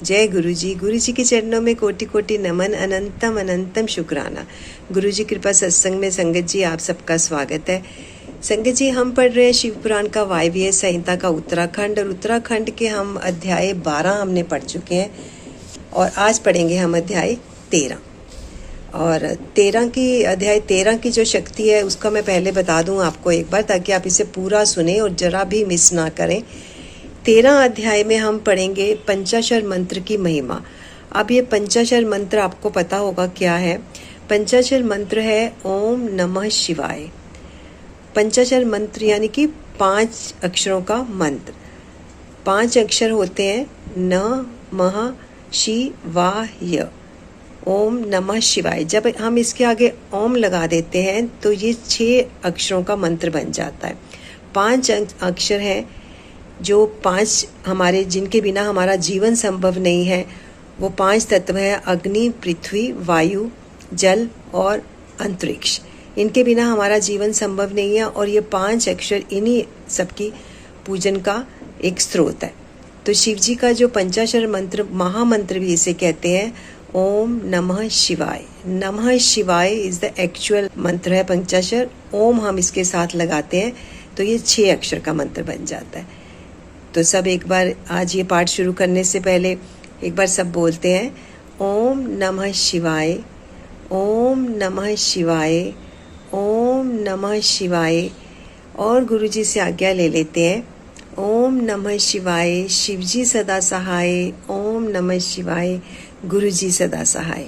जय गुरु जी के चरणों में कोटि कोटि नमन, अनंतम अनंतम शुक्राना। गुरु जी कृपा सत्संग में संगत जी आप सबका स्वागत है। संगत जी, हम पढ़ रहे हैं शिव पुराण का वायव्य संहिता का उत्तराखंड, और उत्तराखंड के हम अध्याय 12 हमने पढ़ चुके हैं और आज पढ़ेंगे हम अध्याय 13। और अध्याय 13 की जो शक्ति है उसका मैं पहले बता दूं आपको एक बार, ताकि आप इसे पूरा सुने और जरा भी मिस ना करें। 13 अध्याय में हम पढ़ेंगे पंचाक्षर मंत्र की महिमा। अब ये पंचाक्षर मंत्र आपको पता होगा क्या है। पंचाक्षर मंत्र है ओम नमः शिवाय। पंचाक्षर मंत्र यानी कि 5 अक्षरों का मंत्र। 5 अक्षर होते हैं न मह शिवाय, ओम नमः शिवाय। जब हम इसके आगे ओम लगा देते हैं तो ये 6 अक्षरों का मंत्र बन जाता है। 5 अक्षर हैं जो 5 हमारे, जिनके बिना हमारा जीवन संभव नहीं है। वो 5 तत्व है अग्नि, पृथ्वी, वायु, जल और अंतरिक्ष। इनके बिना हमारा जीवन संभव नहीं है और ये 5 अक्षर इन्हीं सबकी पूजन का एक स्रोत है। तो शिव जी का जो पंचाक्षर मंत्र, महामंत्र भी इसे कहते हैं, ओम नमः शिवाय। नमः शिवाय इज द एक्चुअल मंत्र है पंचाक्षर। ओम हम इसके साथ लगाते हैं तो ये 6 अक्षर का मंत्र बन जाता है। तो सब एक बार आज ये पाठ शुरू करने से पहले एक बार सब बोलते हैं ओम नमः शिवाय, ओम नमः शिवाय, ओम नमः शिवाय। और गुरु जी से आज्ञा ले लेते हैं। ओम नमः शिवाय, शिव जी सदा सहाय। ओम नमः शिवाय, गुरु जी सदा सहाय।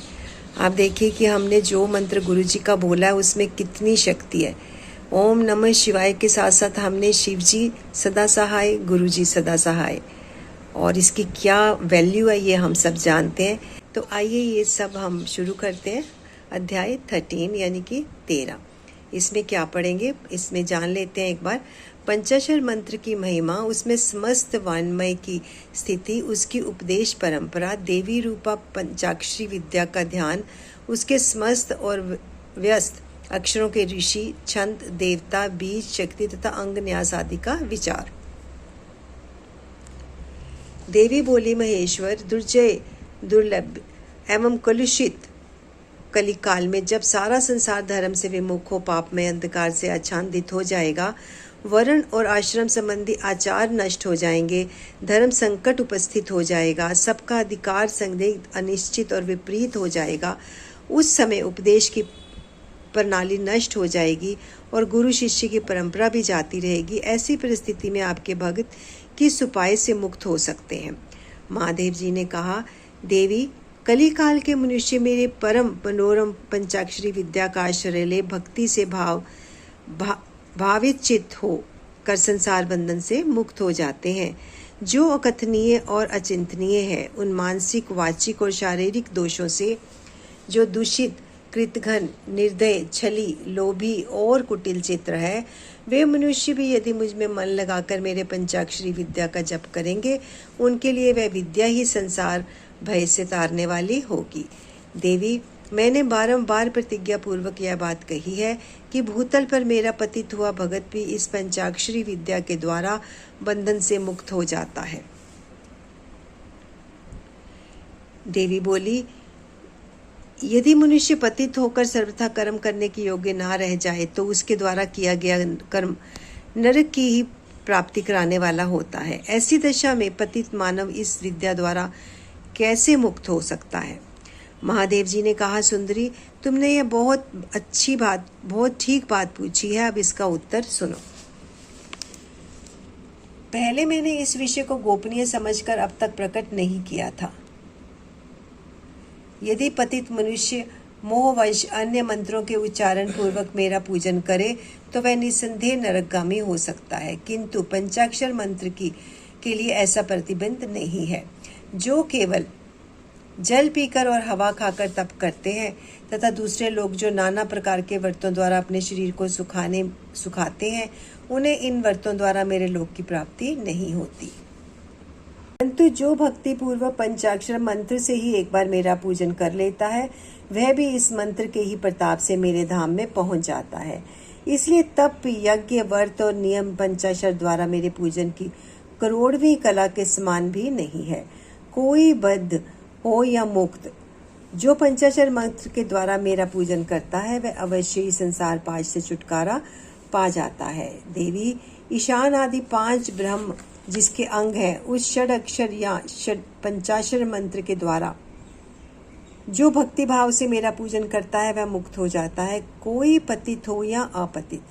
आप देखिए कि हमने जो मंत्र गुरु जी का बोला है उसमें कितनी शक्ति है। ओम नमः शिवाय के साथ साथ हमने शिव जी सदा सहाय, गुरु जी सदा सहाय, और इसकी क्या वैल्यू है ये हम सब जानते हैं। तो आइए ये सब हम शुरू करते हैं। अध्याय 13 यानी कि 13, इसमें क्या पढ़ेंगे इसमें जान लेते हैं एक बार। पंचाक्षर मंत्र की महिमा, उसमें समस्त वाङ्मय की स्थिति, उसकी उपदेश परंपरा, देवी रूपा पंचाक्षरी विद्या का ध्यान, उसके समस्त और व्यस्त अक्षरों के ऋषि, छंद, देवता, बीज, शक्ति तथा अंग न्यास आदि का विचार। देवी बोली, महेश्वर, दुर्जय, दुर्लभ एवं कलुषित कलिकाल में जब सारा संसार धर्म से विमुख हो, पापमय अंधकार से आच्छादित हो जाएगा, वर्ण और आश्रम संबंधी आचार नष्ट हो जाएंगे, धर्म संकट उपस्थित हो जाएगा, सबका अधिकार संदिग्ध, अनिश्चित और विपरीत हो जाएगा, उस समय उपदेश की प्रणाली नष्ट हो जाएगी और गुरु शिष्य की परंपरा भी जाती रहेगी। ऐसी परिस्थिति में आपके भक्त किस उपाय से मुक्त हो सकते हैं? महादेव जी ने कहा, देवी, कलिकाल के मनुष्य मेरे परम मनोरम पंचाक्षरी विद्या का आश्रय ले भक्ति से भावित चित्त हो कर संसार बंधन से मुक्त हो जाते हैं। जो अकथनीय और अचिंतनीय है, उन मानसिक, वाचिक और शारीरिक दोषों से, जो दूषित, कृतघ्न, निर्दय, छली, लोभी और कुटिल चित्र है, वे मनुष्य भी यदि मुझ में मन लगाकर मेरे पंचाक्षरी विद्या का जप करेंगे, उनके लिए वह विद्या ही संसार भय से तारने वाली होगी। देवी, मैंने बारंबार प्रतिज्ञा पूर्वक यह बात कही है कि भूतल पर मेरा पतित हुआ भगत भी इस पंचाक्षरी विद्या के द्वारा बंधन से मुक्त हो जाता है। देवी बोली, यदि मनुष्य पतित होकर सर्वथा कर्म करने के योग्य ना रह जाए तो उसके द्वारा किया गया कर्म नरक की ही प्राप्ति कराने वाला होता है। ऐसी दशा में पतित मानव इस विद्या द्वारा कैसे मुक्त हो सकता है? महादेव जी ने कहा, सुंदरी, तुमने यह बहुत अच्छी बात, बहुत ठीक बात पूछी है। अब इसका उत्तर सुनो। पहले मैंने इस विषय को गोपनीय समझकर अब तक प्रकट नहीं किया था। यदि पतित मनुष्य मोहवश अन्य मंत्रों के उच्चारण पूर्वक मेरा पूजन करे तो वह निसंदेह नरकगामी हो सकता है, किंतु पंचाक्षर मंत्र के लिए ऐसा प्रतिबंध नहीं है। जो केवल जल पीकर और हवा खाकर तप करते हैं तथा दूसरे लोग जो नाना प्रकार के व्रतों द्वारा अपने शरीर को सुखाते हैं, उन्हें इन व्रतों द्वारा मेरे लोक की प्राप्ति नहीं होती। परंतु जो भक्ति पूर्वक पंचाक्षर मंत्र से ही एक बार मेरा पूजन कर लेता है, वह भी इस मंत्र के ही प्रताप से मेरे धाम में पहुंच जाता है। इसलिए तप, यज्ञ, व्रत और नियम पंचाक्षर द्वारा मेरे पूजन की करोड़वीं कला के समान भी नहीं है। कोई बद्ध हो या मुक्त, जो पंचाक्षर मंत्र के द्वारा मेरा पूजन करता है वह अवश्य ही संसार पाश से छुटकारा पा जाता है। देवी, ईशान आदि 5 ब्रह्म जिसके अंग है, उस षड अक्षर या पंचाक्षर मंत्र के द्वारा जो भक्ति भाव से मेरा पूजन करता है वह मुक्त हो जाता है, कोई पतित हो या अपतित।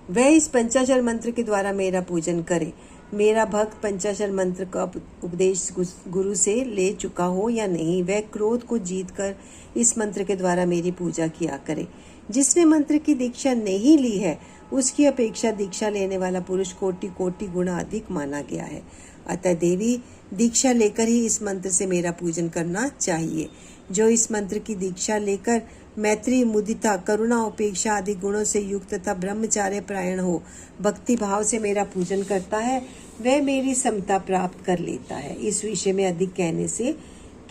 वह इस पंचाक्षर मंत्र के द्वारा मेरा पूजन करे। मेरा भक्त पंचाक्षर मंत्र का उपदेश गुरु से ले चुका हो या नहीं, वह क्रोध को जीतकर इस मंत्र के द्वारा मेरी पूजा किया करे। जिसने मंत्र की दीक्षा नहीं ली है उसकी अपेक्षा दीक्षा लेने वाला पुरुष कोटि कोटि गुना अधिक माना गया है। अतः देवी, दीक्षा लेकर ही इस मंत्र से मेरा पूजन करना चाहिए। जो इस मंत्र की दीक्षा लेकर मैत्री, मुदिता, करुणा, उपेक्षा आदि गुणों से युक्त तथा ब्रह्मचार्य परायण हो भक्ति भाव से मेरा पूजन करता है वह मेरी समता प्राप्त कर लेता है। इस विषय में अधिक कहने से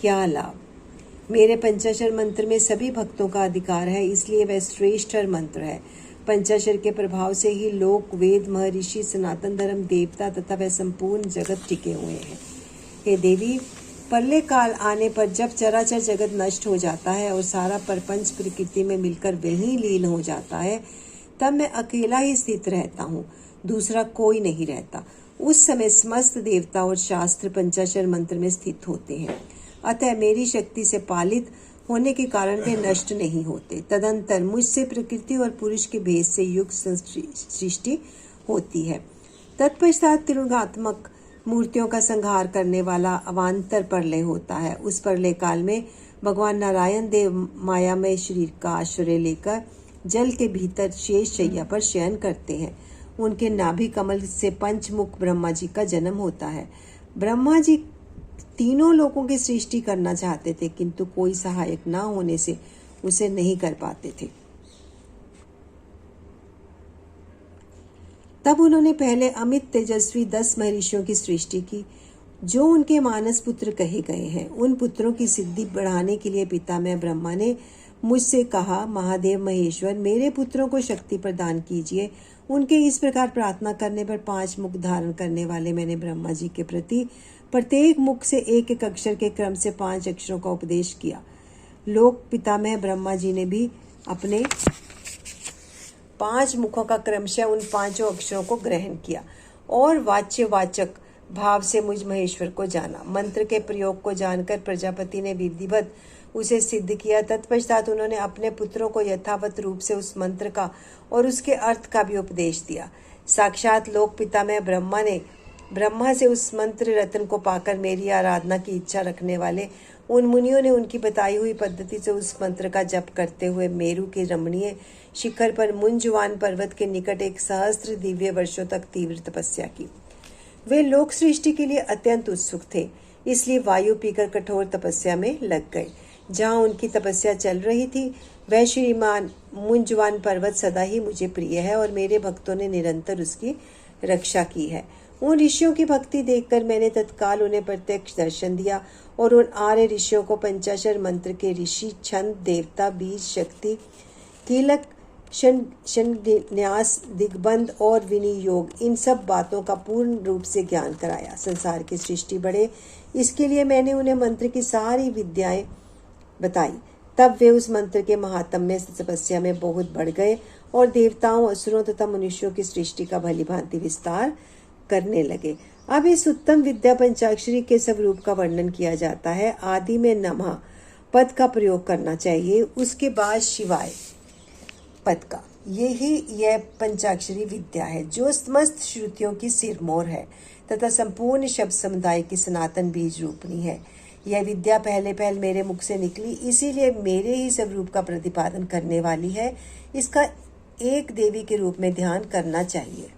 क्या लाभ। मेरे पंचाक्षर मंत्र में सभी भक्तों का अधिकार है, इसलिए वह श्रेष्ठ मंत्र है। पंचाक्षर के प्रभाव से ही लोक, वेद, महर्षि, सनातन धर्म, देवता तथा वह संपूर्ण जगत टिके हुए हैं। हे देवी, प्रलय काल आने पर जब चराचर जगत नष्ट हो जाता है और सारा प्रपंच प्रकृति में मिलकर वहीं लीन हो जाता है, तब मैं अकेला ही स्थित रहता हूँ, दूसरा कोई नहीं रहता। उस समय समस्त देवता और शास्त्र पंचाक्षर मंत्र में स्थित होते हैं। अतः मेरी शक्ति से पालित होने के कारण वे नष्ट नहीं होते। तदंतर मुझसे प्रकृति और पुरुष के भेद से युक्त सृष्टि होती है। तत्पश्चात त्रिगुणात्मक मूर्तियों का संहार करने वाला अवान्तर प्रलय होता है। उस प्रलय काल में भगवान नारायण देव मायामय शरीर का आश्रय लेकर जल के भीतर शेष शैया पर शयन करते हैं। उनके नाभि कमल से पंचमुख ब्रह्मा जी का जन्म होता है। ब्रह्मा जी तीनों लोगों की सृष्टि करना चाहते थे, किंतु कोई सहायक न होने से उसे नहीं कर पाते थे। तब उन्होंने पहले अमित तेजस्वी 10 महर्षियों की सृष्टि की, जो उनके मानस पुत्र कहे गए हैं। उन पुत्रों की सिद्धि बढ़ाने के लिए पितामह ब्रह्मा ने मुझसे कहा, महादेव महेश्वर, मेरे पुत्रों को शक्ति प्रदान कीजिए। उनके इस प्रकार प्रार्थना करने पर 5 मुख धारण करने वाले मैंने ब्रह्मा जी के प्रति प्रत्येक मुख से एक एक अक्षर के क्रम से 5 अक्षरों का उपदेश किया। लोक पितामह ब्रह्मा जी ने भी अपने 5 मुखों का क्रमशः उन 5 अक्षरों को ग्रहण किया और वाच्यवाचक भाव से मुझ महेश्वर को जाना। मंत्र के प्रयोग को जानकर प्रजापति ने विधिवत उसे सिद्ध किया। तत्पश्चात उन्होंने अपने पुत्रों को यथावत रूप से उस मंत्र का और उसके अर्थ का भी उपदेश दिया। साक्षात लोक पितामह ब्रह्मा ने ब्रह्मा से उस मंत्र रत्न को पाकर मेरी आराधना की इच्छा रखने वाले उन मुनियों ने उनकी बताई हुई पद्धति से उस मंत्र का जप करते हुए मेरु के रमणीय शिखर पर मुंजवान पर्वत के निकट 1 सहस्त्र दिव्य वर्षों तक तीव्र तपस्या की। वे लोक सृष्टि के लिए अत्यंत उत्सुक थे, इसलिए वायु पीकर कठोर तपस्या में लग गए। जहाँ उनकी तपस्या चल रही थी वह श्रीमान मुंजवान पर्वत सदा ही मुझे प्रिय है और मेरे भक्तों ने निरंतर उसकी रक्षा की है। उन ऋषियों की भक्ति देखकर मैंने तत्काल उन्हें प्रत्यक्ष दर्शन दिया और उन आर्य ऋषियों को पंचाक्षर मंत्र के ऋषि, छंद, देवता, बीज, शक्ति, कीलक, न्यास, दिग्बंध और विनियोग, इन सब बातों का पूर्ण रूप से ज्ञान कराया। संसार की सृष्टि बढ़े इसके लिए मैंने उन्हें मंत्र की सारी विद्याएं बताई। तब वे उस मंत्र के महात्म्य से तपस्या में बहुत बढ़ गए और देवताओं, असुरों तथा मनुष्यों की सृष्टि का भली भांति विस्तार करने लगे। अब इस उत्तम विद्या पंचाक्षरी के स्वरूप का वर्णन किया जाता है। आदि में नमः पद का प्रयोग करना चाहिए, उसके बाद शिवाय पद का। यह पंचाक्षरी विद्या है जो समस्त श्रुतियों की सिरमौर है तथा संपूर्ण शब्द समुदाय की सनातन बीज रूपणी है। यह विद्या पहले पहल मेरे मुख से निकली, इसीलिए मेरे ही स्वरूप का प्रतिपादन करने वाली है। इसका एक देवी के रूप में ध्यान करना चाहिए।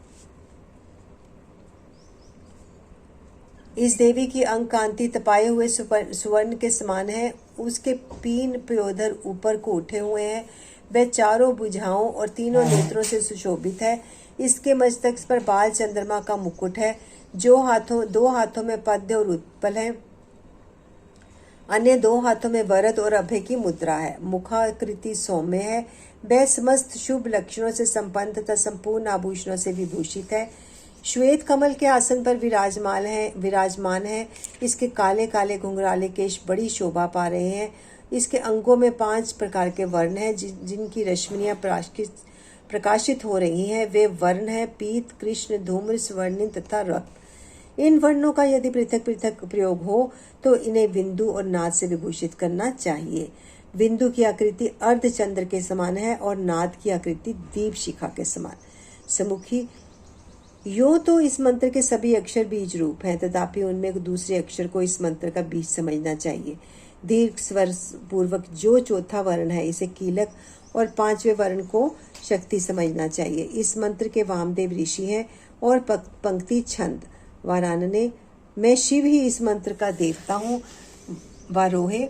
इस देवी की अंग कांति तपाए हुए सुवर्ण के समान है। उसके पीन पयोधर ऊपर को उठे हुए हैं। वह चारों भुजाओं और तीनों नेत्रों से सुशोभित है। इसके मस्तक पर बाल चंद्रमा का मुकुट है, जो दो हाथों में पद्य और उत्पल है, अन्य 2 हाथों में वरद और अभय की मुद्रा है। मुखाकृति सौम्य है। वह समस्त शुभ लक्षणों से संपन्न तथा संपूर्ण आभूषणों से विभूषित है। श्वेत कमल के आसन पर विराजमान है। इसके काले काले घुंघराले केश बड़ी शोभा पा रहे हैं। इसके अंगों में 5 प्रकार के वर्ण हैं जिनकी रश्मियां प्रकाशित हो रही हैं। वे वर्ण हैं पीत, कृष्ण, धूम्र, स्वर्णिम तथा रक्त। इन वर्णों का यदि पृथक पृथक प्रयोग हो तो इन्हें बिंदु और नाद से विभूषित करना चाहिए। बिंदु की आकृति अर्धचंद्र के समान है और नाद की आकृति दीप शिखा के समान। समुखी यो तो इस मंत्र के सभी अक्षर बीज रूप हैं, तथापि उनमें दूसरे अक्षर को इस मंत्र का बीज समझना चाहिए। दीर्घ स्वर पूर्वक जो चौथा वर्ण है इसे कीलक और 5वें वर्ण को शक्ति समझना चाहिए। इस मंत्र के वामदेव ऋषि हैं और पंक्ति छंद वाराणने, मैं शिव ही इस मंत्र का देवता हूँ। वारोहे,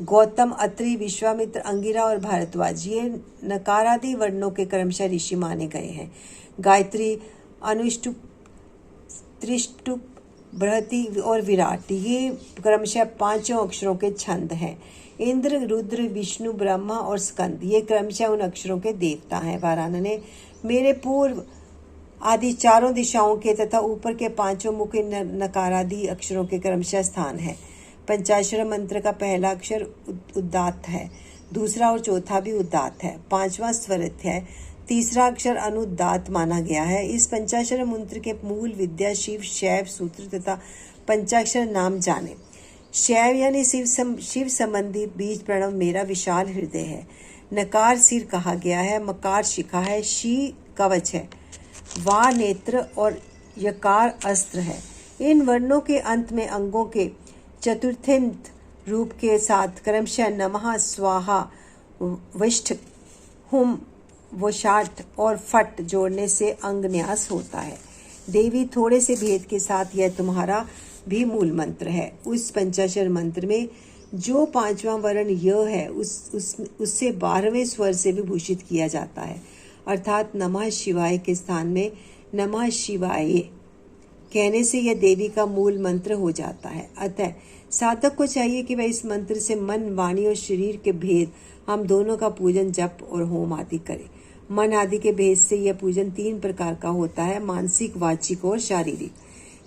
गौतम, अत्रि, विश्वामित्र, अंगिरा और भारद्वाज ये नकारादि वर्णों के क्रमशः ऋषि माने गए हैं। गायत्री, अनुष्टुप, त्रिष्टुप, बृहति और विराट ये क्रमशः 5 अक्षरों के छंद हैं। इंद्र, रुद्र, विष्णु, ब्रह्मा और स्कंद ये क्रमशः उन अक्षरों के देवता हैं। वाराणने, मेरे पूर्व आदि 4 दिशाओं के तथा ऊपर के 5 मुख नकारादि अक्षरों के क्रमशः स्थान है। पंचाक्षर मंत्र का पहला अक्षर उदात्त है, दूसरा और चौथा भी उदात्त है, 5वां स्वरित है, तीसरा अक्षर अनुदात माना गया है। इस पंचाक्षर मंत्र के मूल विद्या शिव, शैव सूत्र तथा पंचाक्षर नाम जाने। शैव यानी शिव संबंधी बीज प्रणव मेरा विशाल हृदय है। नकार सिर कहा गया है, मकार शिखा है, शी कवच है, वा नेत्र और यकार अस्त्र है। इन वर्णों के अंत में अंगों के चतुर्थेंत रूप के साथ क्रमशः नमः, स्वाहा, विष्ठ, हुम, वशाट और फट जोड़ने से अंग न्यास होता है। देवी, थोड़े से भेद के साथ यह तुम्हारा भी मूल मंत्र है। उस पंचाक्षर मंत्र में जो 5वां वर्ण य है उससे 12वें स्वर से विभूषित किया जाता है, अर्थात नमः शिवाय के स्थान में नमः शिवाय कहने से यह देवी का मूल मंत्र हो जाता है। अतः साधक को चाहिए कि वह इस मंत्र से मन, वाणी और शरीर के भेद हम दोनों का पूजन, जप और होम आदि करे। मन आदि के भेद से यह पूजन 3 प्रकार का होता है, मानसिक, वाचिक और शारीरिक।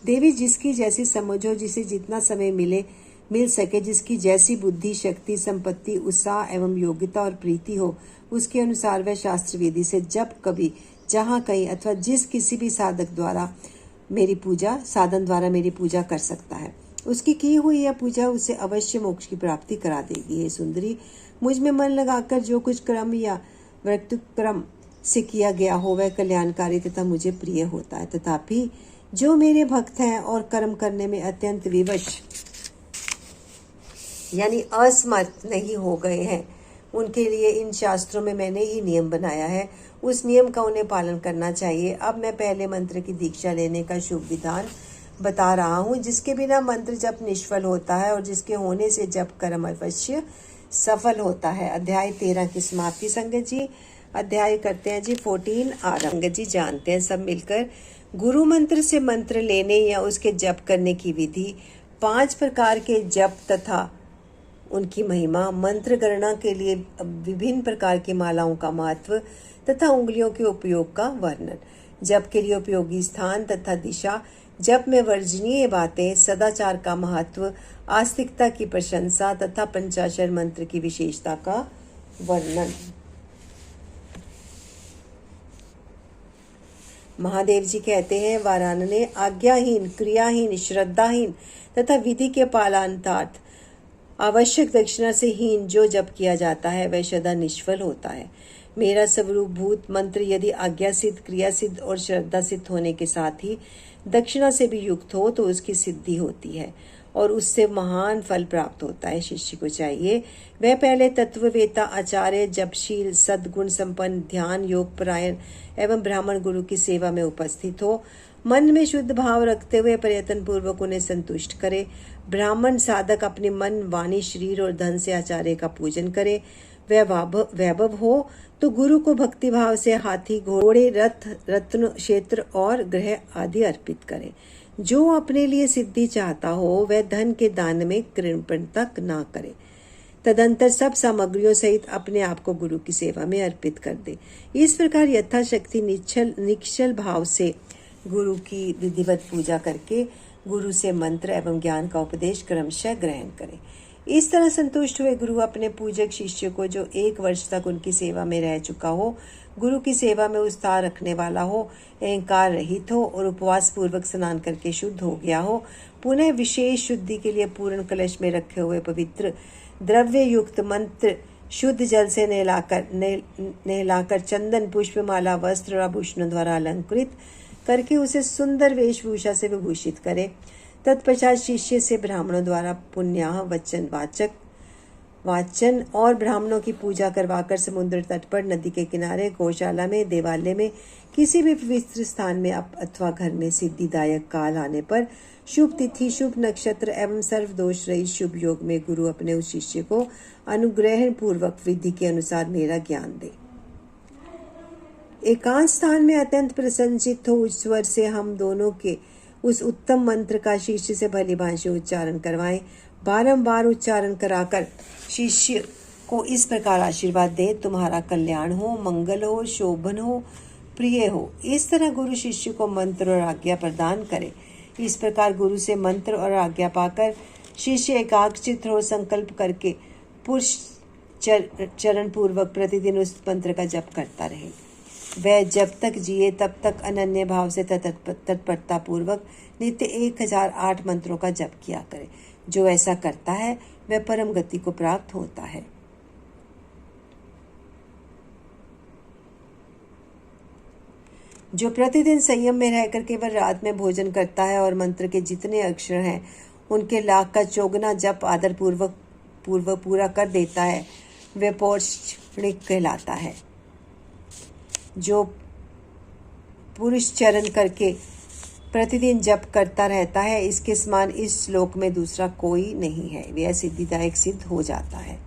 देवी जिसकी जैसी समझ हो, जिसे जितना समय मिल सके, जिसकी जैसी बुद्धि, शक्ति, संपत्ति, उत्साह एवं योग्यता और प्रीति हो, उसके अनुसार वह शास्त्र विधि से जब कभी, जहाँ कहीं अथवा जिस किसी भी साधन द्वारा मेरी पूजा कर सकता है। उसकी की हुई यह पूजा उसे अवश्य मोक्ष की प्राप्ति करा देगी। हे सुंदरी, मुझ में मन लगाकर जो कुछ क्रम या व्यक्तिक्रम से किया गया हो वह कल्याणकारी तथा मुझे प्रिय होता है। तथापि जो मेरे भक्त हैं और कर्म करने में अत्यंत विवश यानी असमर्थ नहीं हो गए हैं, उनके लिए इन शास्त्रों में मैंने ही नियम बनाया है। उस नियम का उन्हें पालन करना चाहिए। अब मैं पहले मंत्र की दीक्षा लेने का शुभ विधान बता रहा हूँ, जिसके बिना मंत्र जप निष्फल होता है और जिसके होने से जप कर्म अवश्य सफल होता है। अध्याय 13 की समाप्ति। संगत जी, अध्याय करते हैं जी 14 आरंभ। संगत जी जानते हैं सब मिलकर गुरु मंत्र से मंत्र लेने या उसके जप करने की विधि, 5 प्रकार के जप तथा उनकी महिमा, मंत्र गणना के लिए विभिन्न प्रकार की मालाओं का महत्व तथा उंगलियों के उपयोग का वर्णन, जप के लिए उपयोगी स्थान तथा दिशा, जप में वर्जनीय बातें, सदाचार का महत्व, आस्तिकता की प्रशंसा तथा पंचाक्षर मंत्र की विशेषता का वर्णन। महादेव जी कहते हैं, वाराणने, आज्ञाहीन, क्रियाहीन, श्रद्धाहीन तथा विधि के पालनार्थ आवश्यक दक्षिणा से हीन जो जप किया जाता है वह सदा निष्फल होता है। मेरा स्वरूप भूत मंत्र यदि आज्ञा सिद्ध, क्रिया सिद्ध और श्रद्धा सिद्ध होने के साथ ही दक्षिणा से भी युक्त हो तो उसकी सिद्धि होती है और उससे महान फल प्राप्त होता है। शिष्य को चाहिए वह पहले तत्ववेता, आचार्य, जपशील, सद्गुण संपन्न, ध्यान योग परायण एवं ब्राह्मण गुरु की सेवा में उपस्थित हो। मन में शुद्ध भाव रखते हुए प्रयत्न पूर्वक उन्हें संतुष्ट करे। ब्राह्मण साधक अपने मन, वाणी, शरीर और धन से आचार्य का पूजन करे। वह वैभव हो तो गुरु को भक्ति भाव से हाथी, घोड़े, रथ, रत्न, क्षेत्र और ग्रह आदि अर्पित करे। जो अपने लिए सिद्धि चाहता हो वह धन के दान में कृपण तक ना करे। तदंतर सब सामग्रियों सहित अपने आप को गुरु की सेवा में अर्पित कर दे। इस प्रकार यथाशक्ति निश्चल भाव से गुरु की विधिवत पूजा करके गुरु से मंत्र एवं ज्ञान का उपदेश क्रमशः ग्रहण करें। इस तरह संतुष्ट हुए गुरु अपने पूजक शिष्य को, जो 1 वर्ष तक उनकी सेवा में रह चुका हो, गुरु की सेवा में उत्साह रखने वाला हो, अहंकार रहित हो और उपवास पूर्वक स्नान करके शुद्ध हो गया हो, पुनः विशेष शुद्धि के लिए पूर्ण कलश में रखे हुए पवित्र द्रव्य युक्त मंत्र शुद्ध जल से नहलाकर चंदन, पुष्पमाला, वस्त्र और आभूषणों द्वारा अलंकृत करके उसे सुंदर वेशभूषा से विभूषित करे। तत्पश्चात शिष्य से ब्राह्मणों द्वारा पुण्याह वाचन और ब्राह्मणों की पूजा करवाकर समुद्र तट पर, नदी के किनारे, गौशाला में, देवालय में, किसी भी पवित्र स्थान में अथवा घर में सिद्धिदायक काल आने पर, शुभ तिथि, शुभ नक्षत्र एवं सर्वदोष रहित शुभ योग में गुरु अपने उस शिष्य को अनुग्रह पूर्वक विधि के अनुसार मेरा ज्ञान दे। एकांत स्थान में अत्यंत प्रसन्नचित्त हो उस स्वर से हम दोनों के उस उत्तम मंत्र का शिष्य से भली भांति उच्चारण करवाएं। बारंबार उच्चारण कराकर शिष्य को इस प्रकार आशीर्वाद दे, तुम्हारा कल्याण हो, मंगल हो, शोभन हो, प्रिय हो। इस तरह गुरु शिष्य को मंत्र और आज्ञा प्रदान करे। इस प्रकार गुरु से मंत्र और आज्ञा पाकर शिष्य एकाग्रचित्त हो संकल्प करके पुरुष चरण पूर्वक प्रतिदिन उस मंत्र का जप करता रहे। वह जब तक जिए तब तक अनन्य भाव से तत्परता पूर्वक नित्य 1008 मंत्रों का जप किया करे। जो ऐसा करता है वह परम गति को प्राप्त होता है। जो प्रतिदिन संयम में रहकर केवल रात में भोजन करता है और मंत्र के जितने अक्षर हैं उनके लाख का चौगुना जप आदर पूर्व पूरा कर देता है, वह पौष्णिक कहलाता है। जो पुरुष चरण करके प्रतिदिन जप करता रहता है, इसके समान इस श्लोक में दूसरा कोई नहीं है, वह सिद्धिदायक सिद्ध हो जाता है।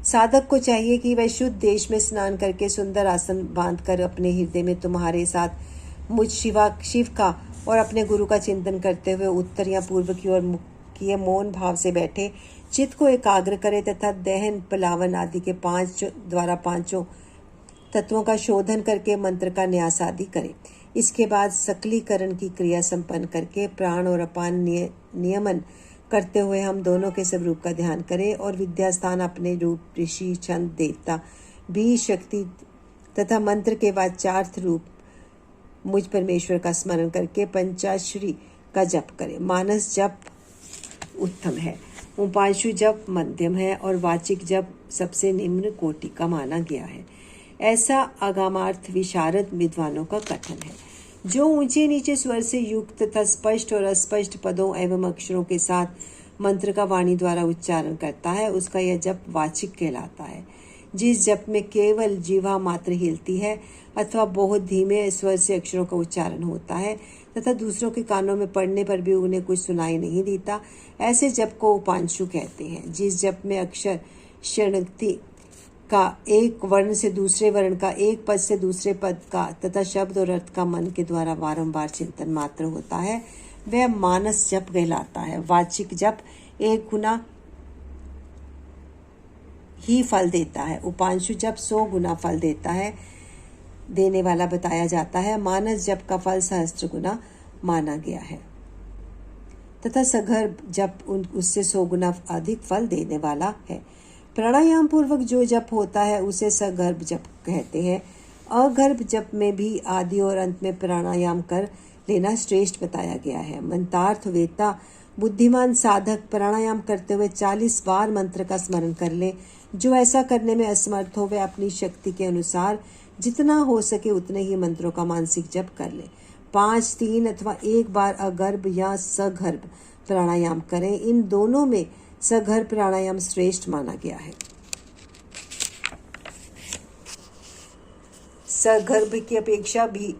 साधक को चाहिए कि वह शुद्ध देश में स्नान करके सुंदर आसन बांधकर अपने हृदय में तुम्हारे साथ मुझ शिव का और अपने गुरु का चिंतन करते हुए उत्तर या पूर्व की ओर मुख किए मौन भाव से बैठे चित्त को एकाग्र करे तथा दहन, पलावन आदि के पांचों तत्वों का शोधन करके मंत्र का न्यास आदि करे। इसके बाद सकलीकरण की क्रिया संपन्न करके प्राण और अपान नियमन करते हुए हम दोनों के स्वरूप का ध्यान करें और विद्या स्थान अपने रूप, ऋषि, छंद, देवता, बीज, शक्ति तथा मंत्र के वाच्यार्थ रूप मुझ परमेश्वर का स्मरण करके पंचाक्षरी का जप करें। मानस जप उत्तम है, उपांशु जप मध्यम है और वाचिक जप सबसे निम्न कोटि का माना गया है। ऐसा आगमार्थ विशारद विद्वानों का कथन है। जो ऊंचे नीचे स्वर से युक्त तथा स्पष्ट और अस्पष्ट पदों एवं अक्षरों के साथ मंत्र का वाणी द्वारा उच्चारण करता है, उसका यह जप वाचिक कहलाता है। जिस जप में केवल जीवा मात्र हिलती है अथवा बहुत धीमे स्वर से अक्षरों का उच्चारण होता है तथा दूसरों के कानों में पड़ने पर भी उन्हें कुछ सुनाई नहीं देता, ऐसे जप को उपांशु कहते हैं। जिस जप में अक्षर शृणक्ति का एक वर्ण से दूसरे वर्ण का, एक पद से दूसरे पद का तथा शब्द और अर्थ का मन के द्वारा वारंवार चिंतन मात्र होता है, वह मानस जप कहलाता है। वाचिक जप 1 गुना ही फल देता है, उपांशु जप 100 गुना फल देने वाला बताया जाता है। मानस जप का फल सहस्त्र गुना माना गया है तथा सगर्भ जप उससे 100 गुना अधिक फल देने वाला है। प्राणायाम पूर्वक जो जप होता है उसे सगर्भ जप कहते हैं। अगर्भ जप में भी आदि और अंत में प्राणायाम कर लेना श्रेष्ठ बताया गया है। मंत्रार्थ वेता बुद्धिमान साधक प्राणायाम करते हुए 40 बार मंत्र का स्मरण कर ले। जो ऐसा करने में असमर्थ हो वह अपनी शक्ति के अनुसार जितना हो सके उतने ही मंत्रों का मानसिक जप कर ले। 5, 3 अथवा 1 बार अगर्भ या सगर्भ प्राणायाम करें। इन दोनों में सगर्भ प्राणायाम श्रेष्ठ माना गया है। सगर्भ की अपेक्षा भी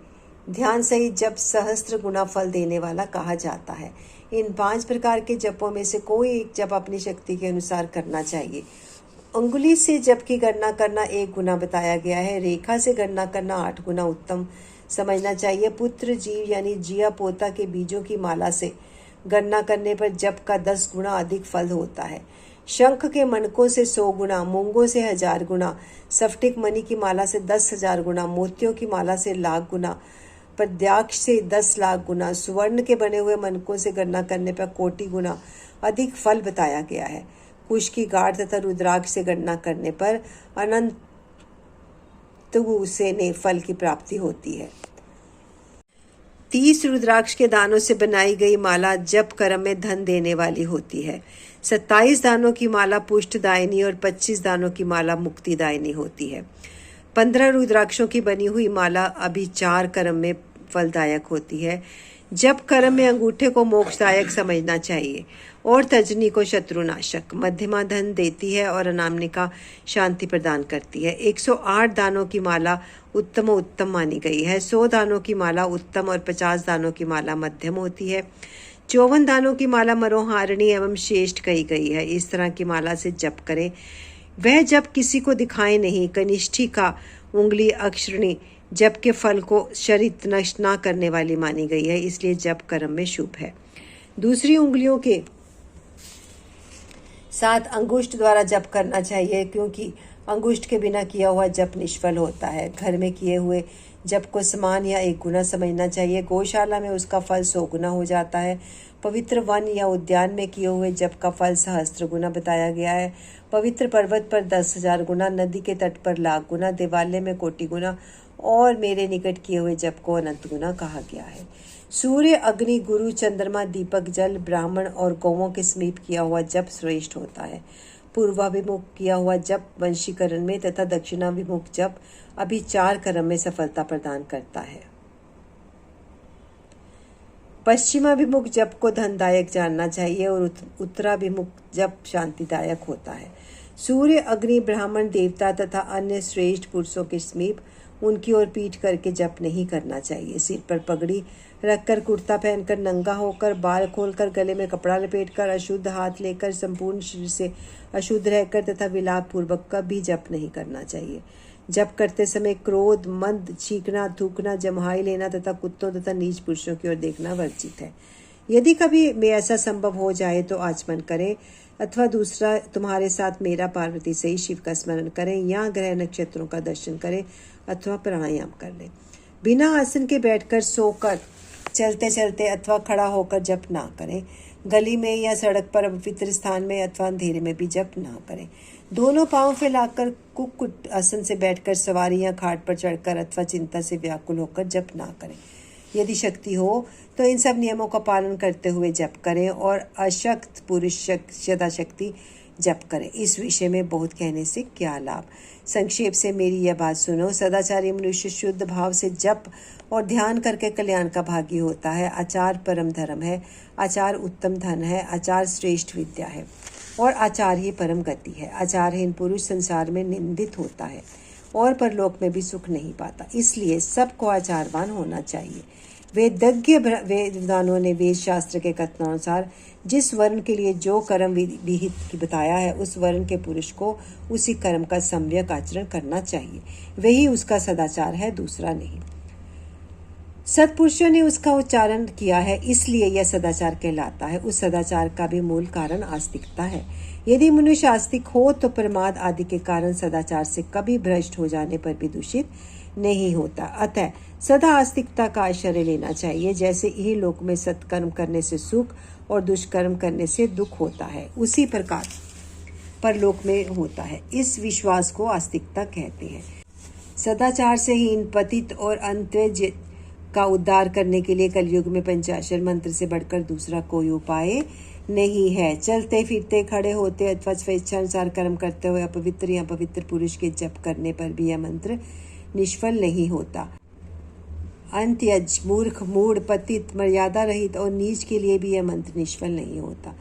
ध्यान सहित जप सहस्त्र गुना फल देने वाला कहा जाता है। इन 5 प्रकार के जपों में से कोई एक जप अपनी शक्ति के अनुसार करना चाहिए। अंगुली से जप की गणना करना 1 गुना बताया गया है। रेखा से गणना करना 8 गुना उत्तम समझना चाहिए। पुत्र जीव यानी जिया पोता के बीजों की माला से गणना करने पर जप का 10 गुना अधिक फल होता है। शंख के मनकों से 100 गुना, मूंगों से 1000 गुना, स्फटिक मणि की माला से 10,000 गुना, मोतियों की माला से 1,00,000 गुना, पद्याक्ष से 10 लाख गुना, सुवर्ण के बने हुए मनकों से गणना करने पर कोटि गुना अधिक फल बताया गया है। कुश की गाढ़ तथा रुद्राक्ष से गणना करने पर अनंत से ने फल की प्राप्ति होती है। 30 रुद्राक्ष के दानों से बनाई गई माला जप कर्म में धन देने वाली होती है। 27 दानों की माला पुष्टदायिनी और 25 दानों की माला मुक्तिदायिनी होती है। 15 रुद्राक्षों की बनी हुई माला अभिचार कर्म में फलदायक होती है। जप कर्म में अंगूठे को मोक्षदायक समझना चाहिए और तर्जनी को शत्रुनाशक। मध्यमा धन देती है और अनामिका शांति प्रदान करती है। 108 दानों की माला उत्तम मानी गई है। 100 दानों की माला उत्तम और 50 दानों की माला मध्यम होती है। 54 दानों की माला मरोहारिणी एवं श्रेष्ठ कही गई है। इस तरह की माला से जप करें। वह जब किसी को दिखाए नहीं। कनिष्ठी का उंगली अक्षरणी जप के फल को शरीर नष्ट न करने वाली मानी गई है, इसलिए जप कर्म में शुभ है। दूसरी उंगलियों के साथ अंगुष्ठ द्वारा जप करना चाहिए, क्योंकि अंगुष्ठ के बिना किया हुआ जप निष्फल होता है। घर में किए हुए जप को समान या 1 गुना समझना चाहिए। गौशाला में उसका फल 100 गुना हो जाता है। पवित्र वन या उद्यान में किए हुए जप का फल सहस्त्र गुना बताया गया है। पवित्र पर्वत पर 10,000 गुना, नदी के तट पर लाख गुना, देवालय में कोटि गुना और मेरे निकट किए हुए जप को अनंत गुना कहा गया है। सूर्य, अग्नि, गुरु, चंद्रमा, दीपक, जल, ब्राह्मण और गौओं के समीप किया हुआ जप श्रेष्ठ होता है। पूर्वाभिमुख किया हुआ जप वंशीकरण में तथा दक्षिणाभिमुख जप अभिचार कर्म में सफलता प्रदान करता है। पश्चिमाभिमुख जप को धनदायक जानना चाहिए और उत्तराभिमुख जप शांतिदायक होता है। सूर्य, अग्नि, ब्राह्मण, देवता तथा अन्य श्रेष्ठ पुरुषों के समीप उनकी ओर पीठ करके जप नहीं करना चाहिए। सिर पर पगड़ी रखकर, कुर्ता पहनकर, नंगा होकर, बाल खोलकर, गले में कपड़ा लपेटकर, अशुद्ध हाथ लेकर, संपूर्ण शरीर से अशुद्ध रहकर तथा विलाप पूर्वक कभी जप नहीं करना चाहिए। जप करते समय क्रोध, मंद, छींकना, थूकना, जम्हाई लेना तथा कुत्तों तथा नीच पुरुषों की ओर देखना वर्जित है। यदि कभी में ऐसा संभव हो जाए तो आचमन करें अथवा दूसरा तुम्हारे साथ मेरा पार्वती सहित शिव का स्मरण करें या ग्रह नक्षत्रों का दर्शन करें अथवा प्राणायाम कर लें। बिना आसन के बैठकर, सोकर, चलते चलते अथवा खड़ा होकर जप ना करें। गली में या सड़क पर पवित्र स्थान में अथवा अंधेरे में भी जप ना करें। दोनों पांव फैलाकर कुक्कुट आसन से बैठकर, सवारी या खाट पर चढ़कर अथवा चिंता से व्याकुल होकर जप ना करें। यदि शक्ति हो तो इन सब नियमों का पालन करते हुए जप करें और अशक्त पुरुष यथाशक्ति जप करें। इस विषय में बहुत कहने से क्या लाभ। संक्षेप से मेरी यह बात सुनो। सदाचारी मनुष्य शुद्ध भाव से जप और ध्यान करके कल्याण का भागी होता है। आचार परम धर्म है, आचार उत्तम धन है, आचार श्रेष्ठ विद्या है और आचार ही परम गति है। आचारहीन पुरुष संसार में निंदित होता है और परलोक में भी सुख नहीं पाता। इसलिए सबको आचारवान होना चाहिए। वेदज्ञ वेदविद्वानों ने वेद शास्त्र के कथनानुसार जिस वर्ण के लिए जो कर्म विहित बताया है, उस वर्ण के पुरुष को उसी कर्म का सम्यक आचरण करना चाहिए। वही उसका सदाचार है, दूसरा नहीं। सत्पुरुषों ने उसका उच्चारण किया है, इसलिए यह सदाचार कहलाता है। उस सदाचार का भी मूल कारण आस्तिकता है। यदि मनुष्य आस्तिक हो तो प्रमाद आदि के कारण सदाचार से कभी भ्रष्ट हो जाने पर भी दूषित नहीं होता। अतः सदा आस्तिकता का आश्रय लेना चाहिए। जैसे ही लोक में सत्कर्म करने से सुख और दुष्कर्म करने से दुख होता है, उसी प्रकार परलोक में होता है। इस विश्वास को आस्तिकता कहते हैं। सदाचार से हीन, पतित और अंत्यज का उद्धार करने के लिए कलयुग में पंचाक्षर मंत्र से बढ़कर दूसरा कोई उपाय नहीं है। चलते फिरते, खड़े होते अथवा स्वेच्छानुसार कर्म करते हुए अपवित्र या पवित्र पुरुष के जप करने पर भी यह मंत्र निष्फल नहीं होता। अंत्यज, मूर्ख, मूढ़, पतित, मर्यादा रहित और नीच के लिए भी यह मंत्र निष्फल नहीं होता।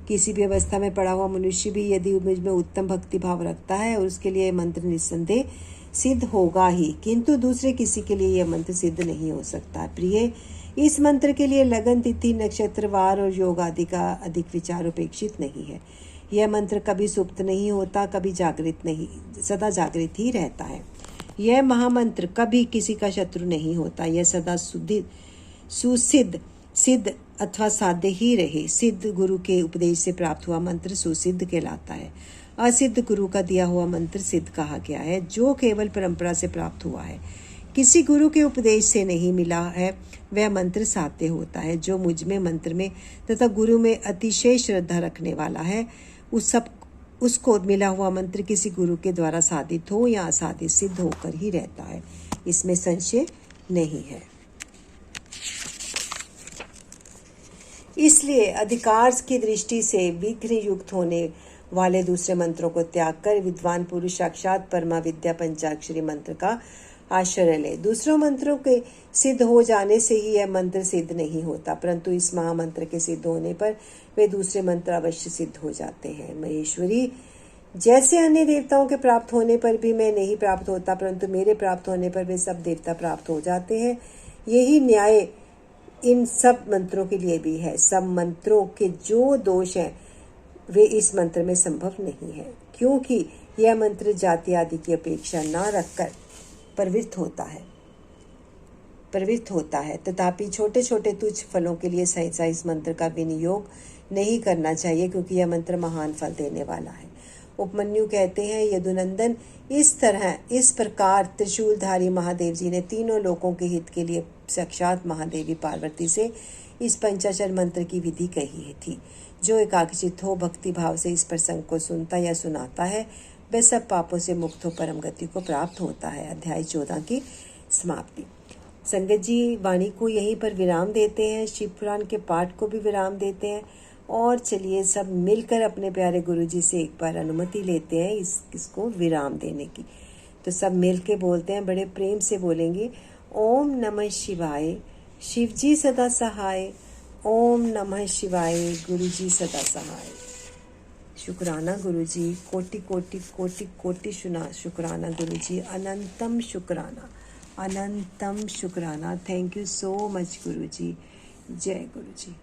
किसी भी अवस्था में पड़ा हुआ मनुष्य भी यदि मुझ में उत्तम भक्ति भाव रखता है और उसके लिए यह मंत्र निस्संदेह सिद्ध होगा ही, किंतु दूसरे किसी के लिए यह मंत्र सिद्ध नहीं हो सकता। प्रिय, इस मंत्र के लिए लगन, तिथि, नक्षत्र, वार और योग आदि का अधिक विचार अपेक्षित नहीं है। यह मंत्र कभी सुप्त नहीं होता, कभी जागृत नहीं, सदा जागृत ही रहता है। यह महामंत्र कभी किसी का शत्रु नहीं होता। यह सदा सुसिद्ध, सिद्ध अथवा साध्य ही रहे। सिद्ध गुरु के उपदेश से प्राप्त हुआ मंत्र सुसिद्ध कहलाता है। असिद्ध गुरु का दिया हुआ मंत्र सिद्ध कहा गया है, जो केवल परंपरा से प्राप्त हुआ है। किसी गुरु के उपदेश से नहीं मिला है वह मंत्र साध्य होता है। जो मुझ में, मंत्र में तथा गुरु में अतिशय श्रद्धा रखने वाला है, उसको मिला हुआ मंत्र किसी गुरु के द्वारा साधित हो या असाधित सिद्ध होकर ही रहता है, इसमें संशय नहीं है। इसलिए अधिकार की दृष्टि से विघ्न युक्त होने वाले दूसरे मंत्रों को त्याग कर विद्वान पुरुष साक्षात परमा विद्या पंचाक्षरी मंत्र का आश्रय ले। दूसरों मंत्रों के सिद्ध हो जाने से ही यह मंत्र सिद्ध नहीं होता, परंतु इस महामंत्र के सिद्ध होने पर वे दूसरे मंत्र अवश्य सिद्ध हो जाते हैं। महेश्वरी, जैसे अन्य देवताओं के प्राप्त होने पर भी मैं नहीं प्राप्त होता, परंतु मेरे प्राप्त होने पर वे सब देवता प्राप्त हो जाते हैं, यही न्याय इन सब मंत्रों के लिए भी है। सब मंत्रों के जो दोष हैं वे इस मंत्र में संभव नहीं है, क्योंकि यह मंत्र जाति आदि की अपेक्षा न रखकर प्रवृत्त होता है। तथापि छोटे छोटे तुच्छ फलों के लिए सहसा इस मंत्र का विनियोग नहीं करना चाहिए, क्योंकि यह मंत्र महान फल देने वाला है। उपमन्यु कहते हैं, यदुनंदन, इस प्रकार त्रिशूलधारी महादेव जी ने तीनों लोकों के हित के लिए साक्षात महादेवी पार्वती से इस पंचाक्षर मंत्र की विधि कही थी। जो एकाग्रचित्त हो, भक्ति भाव से इस प्रसंग को सुनता या सुनाता है, वह सब पापों से मुक्त हो परम गति को प्राप्त होता है। अध्याय 14 की समाप्ति। संगत जी वाणी को यहीं पर विराम देते हैं, शिव पुराण के पाठ को भी विराम देते हैं, और चलिए सब मिलकर अपने प्यारे गुरु जी से एक बार अनुमति लेते हैं इसको विराम देने की। तो सब मिल के बोलते हैं, बड़े प्रेम से बोलेंगे, ओम नमः शिवाय, शिव जी सदा सहाय। ओम नमः शिवाय, गुरु जी सदा सहाय। शुक्राना गुरु जी, कोटि कोटि कोटि कोटि शुक्राना गुरु जी, अनंतम शुक्राना, अनंतम शुक्राना। थैंक यू सो मच गुरु जी। जय गुरु जी।